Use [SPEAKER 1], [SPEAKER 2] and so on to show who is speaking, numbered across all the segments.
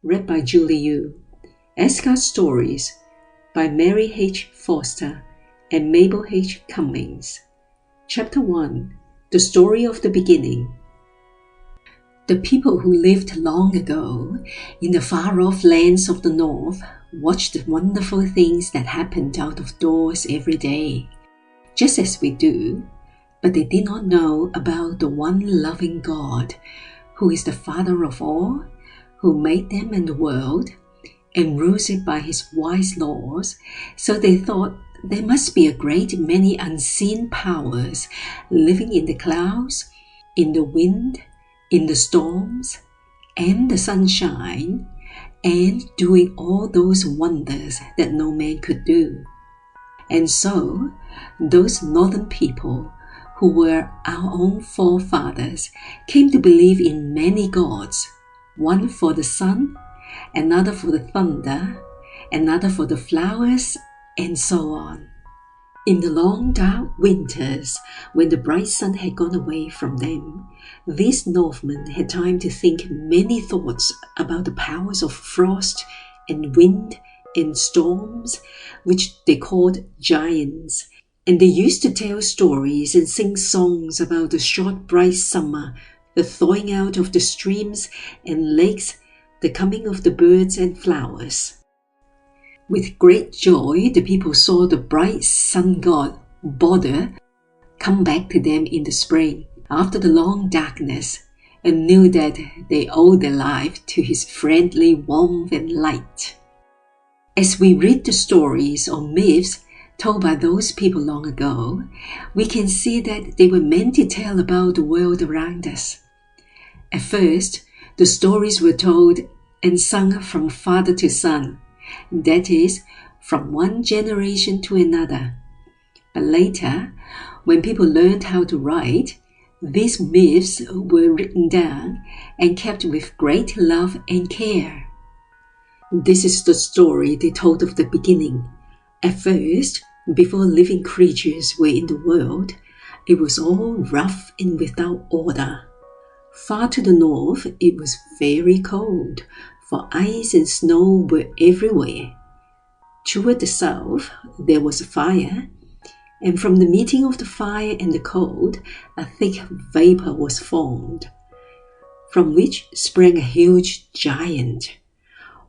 [SPEAKER 1] read by Julie Yu. Asgard Stories by Mary H. Foster and Mabel H. Cummings. Chapter 1. The Story of the Beginning. The people who lived long ago in the far-off lands of the north watched the wonderful things that happened out of doors every day, just as we do, but they did not know about the one loving God, who is the Father of all, who made them and the world, and rules it by his wise laws. So they thought there must be a great many unseen powers living in the clouds, in the wind, in the storms, and the sunshine, and doing all those wonders that no man could do. And so, those northern people, who were our own forefathers, came to believe in many gods, one for the sun, another for the thunder, another for the flowers, and so on. In the long dark winters, when the bright sun had gone away from them, these Northmen had time to think many thoughts about the powers of frost and wind and storms, which they called giants, and they used to tell stories and sing songs about the short bright summer, the thawing out of the streams and lakes, the coming of the birds and flowers. With great joy, the people saw the bright sun god, Balder, come back to them in the spring, after the long darkness, and knew that they owed their life to his friendly warmth and light. As we read the stories or myths told by those people long ago, we can see that they were meant to tell about the world around us. At first, the stories were told and sung from father to son, that is, from one generation to another. But later, when people learned how to write, these myths were written down and kept with great love and care. This is the story they told of the beginning. At first, before living creatures were in the world, it was all rough and without order. Far to the north, it was very cold, for ice and snow were everywhere. Toward the south, there was a fire, and from the meeting of the fire and the cold, a thick vapor was formed, from which sprang a huge giant.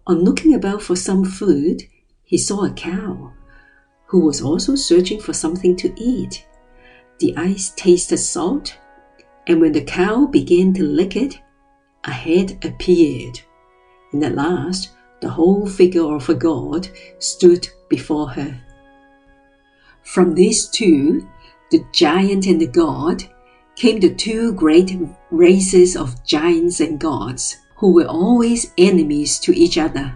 [SPEAKER 1] On looking about for some food, he saw a cow, who was also searching for something to eat. The ice tasted salt, and when the cow began to lick it, a head appeared, and at last the whole figure of a god stood before her. From these two, the giant and the god, came the two great races of giants and gods, who were always enemies to each other.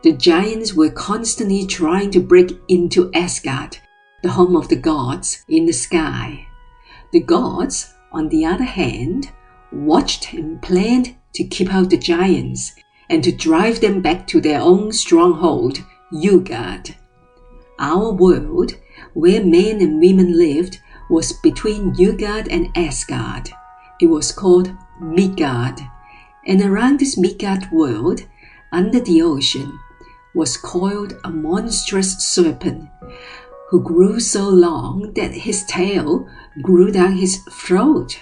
[SPEAKER 1] The giants were constantly trying to break into Asgard, the home of the gods in the sky. The gods, on the other hand, watched and planned to keep out the giants and to drive them back to their own stronghold, Yggdrasil. Our world, where men and women lived, was between Yggdrasil and Asgard. It was called Midgard, and around this Midgard world, under the ocean, was coiled a monstrous serpent, who grew so long that his tail grew down his throat.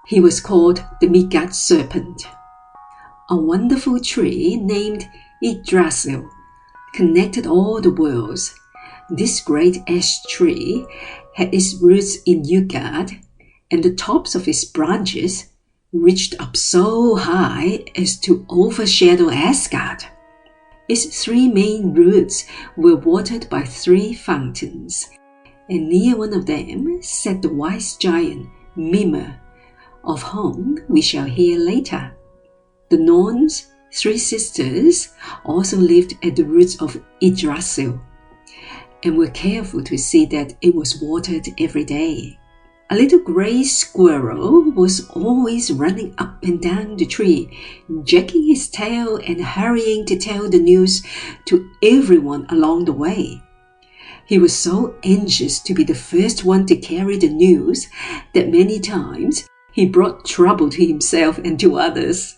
[SPEAKER 1] He was called the Midgard serpent. A wonderful tree named Yggdrasil connected all the worlds. This great ash tree had its roots in Yggdrasil, and the tops of its branches reached up so high as to overshadow Asgard. Its three main roots were watered by three fountains, and near one of them sat the wise giant Mimir, of whom we shall hear later. The Norns, three sisters, also lived at the roots of Yggdrasil, and were careful to see that it was watered every day. A little grey squirrel was always running up and down the tree, jacking his tail and hurrying to tell the news to everyone along the way. He was so anxious to be the first one to carry the news that many times he brought trouble to himself and to others.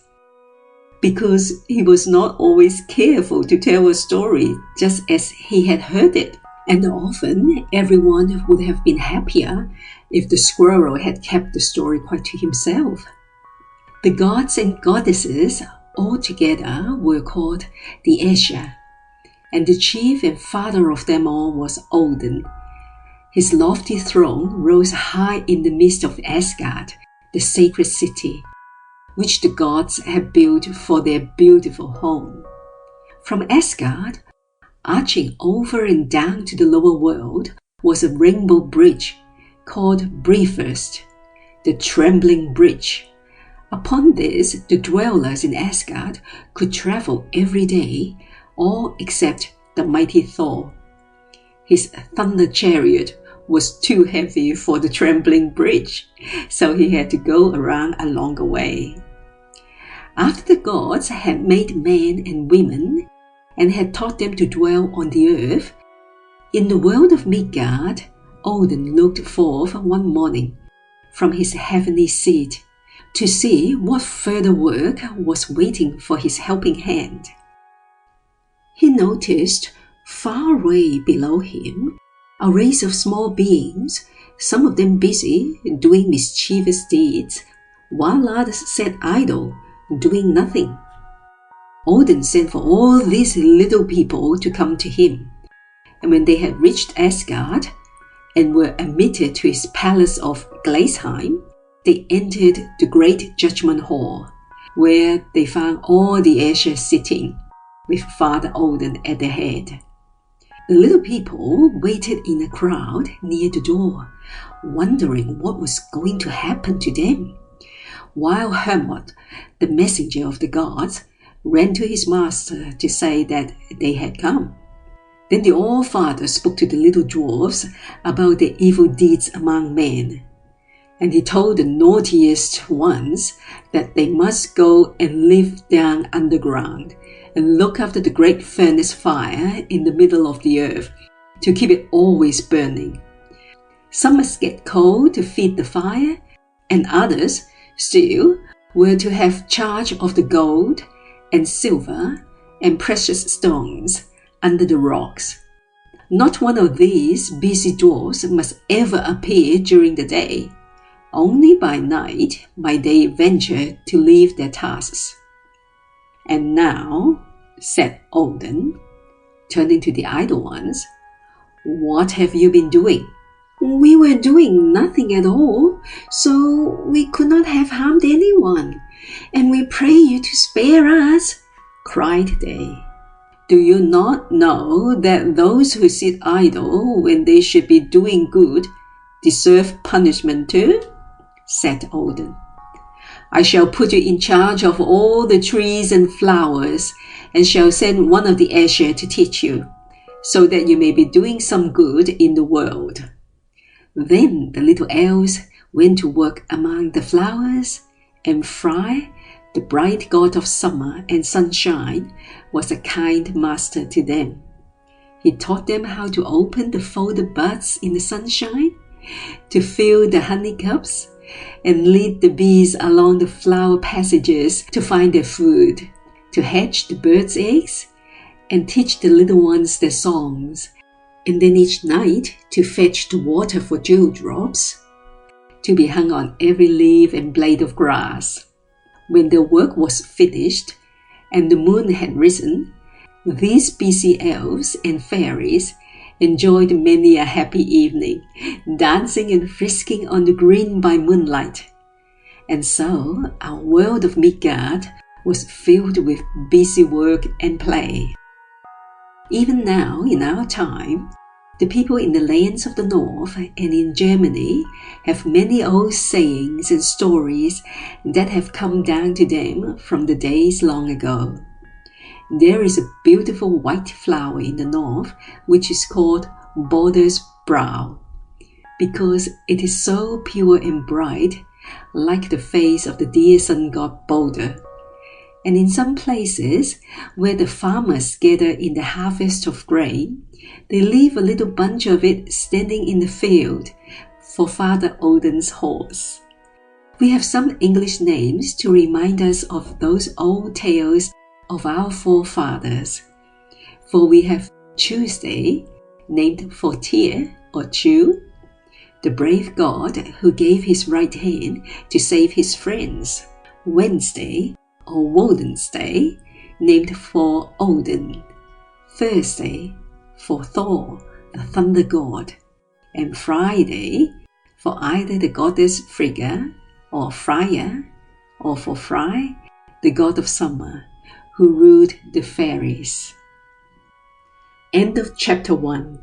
[SPEAKER 1] because he was not always careful to tell a story just as he had heard it. And often everyone would have been happier if the squirrel had kept the story quite to himself. The gods and goddesses all together were called the Aesir, and the chief and father of them all was Odin. His lofty throne rose high in the midst of Asgard, the sacred city, which the gods had built for their beautiful home. From Asgard, arching over and down to the lower world, was a rainbow bridge called Bifrost, the Trembling Bridge. Upon this, the dwellers in Asgard could travel every day, all except the mighty Thor. His thunder chariot was too heavy for the trembling bridge, so he had to go around a longer way. After the gods had made men and women and had taught them to dwell on the earth, in the world of Midgard, Odin looked forth one morning from his heavenly seat to see what further work was waiting for his helping hand. He noticed far away below him a race of small beings, some of them busy doing mischievous deeds, while others sat idle, doing nothing. Odin sent for all these little people to come to him, and when they had reached Asgard and were admitted to his palace of Glaisheim, they entered the great judgment hall, where they found all the Aesir sitting, with Father Odin at their head. The little people waited in a crowd near the door, wondering what was going to happen to them, while Hermod, the messenger of the gods, ran to his master to say that they had come. Then the All-Father spoke to the little dwarfs about their evil deeds among men, and he told the naughtiest ones that they must go and live down underground and look after the great furnace fire in the middle of the earth to keep it always burning. Some must get coal to feed the fire, and others still were to have charge of the gold and silver and precious stones under the rocks. Not one of these busy dwarfs must ever appear during the day. Only by night might they venture to leave their tasks. And now, said Odin, turning to the idle ones, what have you been doing? We were doing nothing at all, so we could not have harmed anyone, and we pray you to spare us, cried they. Do you not know that those who sit idle when they should be doing good deserve punishment too? Said Odin. I shall put you in charge of all the trees and flowers, and shall send one of the Aesir to teach you, so that you may be doing some good in the world. Then the little elves went to work among the flowers, and Frey, the bright god of summer and sunshine, was a kind master to them. He taught them how to open the folded buds in the sunshine, to fill the honey cups, and lead the bees along the flower passages to find their food, to hatch the birds' eggs, and teach the little ones their songs, and then each night to fetch the water for dewdrops, to be hung on every leaf and blade of grass. When their work was finished, and the moon had risen, these busy elves and fairies enjoyed many a happy evening, dancing and frisking on the green by moonlight. And so our world of Midgard was filled with busy work and play. Even now, in our time, the people in the lands of the north and in Germany have many old sayings and stories that have come down to them from the days long ago. There is a beautiful white flower in the north which is called Balder's Brow, because it is so pure and bright, like the face of the dear sun god Balder. And in some places where the farmers gather in the harvest of grain, they leave a little bunch of it standing in the field for Father Odin's horse. We have some English names to remind us of those old tales of our forefathers. For we have Tuesday, named for Tyr or Chu, the brave god who gave his right hand to save his friends. Wednesday, or Woden's Day, named for Odin. Thursday, for Thor, the thunder god. And Friday, for either the goddess Frigga or Freya, or for Frey, the god of summer, who ruled the fairies. End of chapter 1.